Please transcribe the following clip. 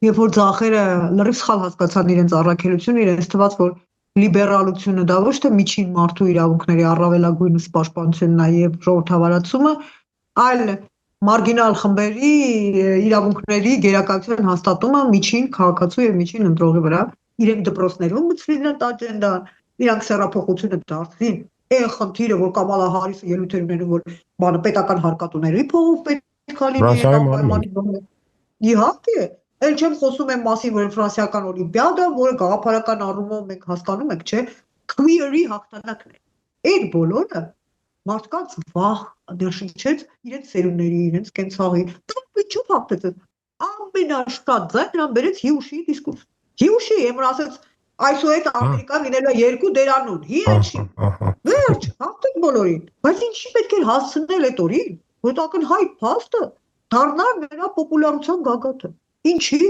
Երբ որ ձախերը լրիվ սխալ հասկացան իրենց առաքելությունը, իրենց թվաց, որ լիբերալությունը դա ոչ թե միջին մարդու իրավունքների առավելագույնս պաշտպանությունն է եւ ժողովրդավարացումը, այլ մարգինալ խմբերի իրավունքների գերակայության հաստատումը միջին քաղաքացու եւ միջին ընտրողի վրա։ Իրենք դպրոցներում մտցրին այդ աջենդան, իրանք սեռափոխությունը դարձրին։ Այն խնդիրը, որ Կամալա Հարիսը ելույթեր ունենում, որ բանը պետական հարկատուների փողով պետք է լինի անպայման։ Իհարկե, ել չեմ խոսում եմ մասին, որ ֆրանսիական օլիմպիադա, որը գաղափարական առումով մենք հասկանում ենք, չէ, քվիրի հաղթանակն է։ Այդ բոլորը մարդկանց վախ ներշնչեց իրենց սերունդների, իրենց կենցաղի։ Դա ինչու հաղթեց։ Ամենաշատ ձայն նրան բերեց Հյուշի դիսկուրս։ Հյուշի, եմր ասեց, այսուհետ Ամերիկան լինելու է երկու դերանուն, հիեչի։ Վերջ, հաղթեց բոլորին։ Բայց ինչի պետք է հասցնել այդ օրին, որ ակնհայտ փաստը դառնար նրա պոպուլարության գագաթը։ Ինչի։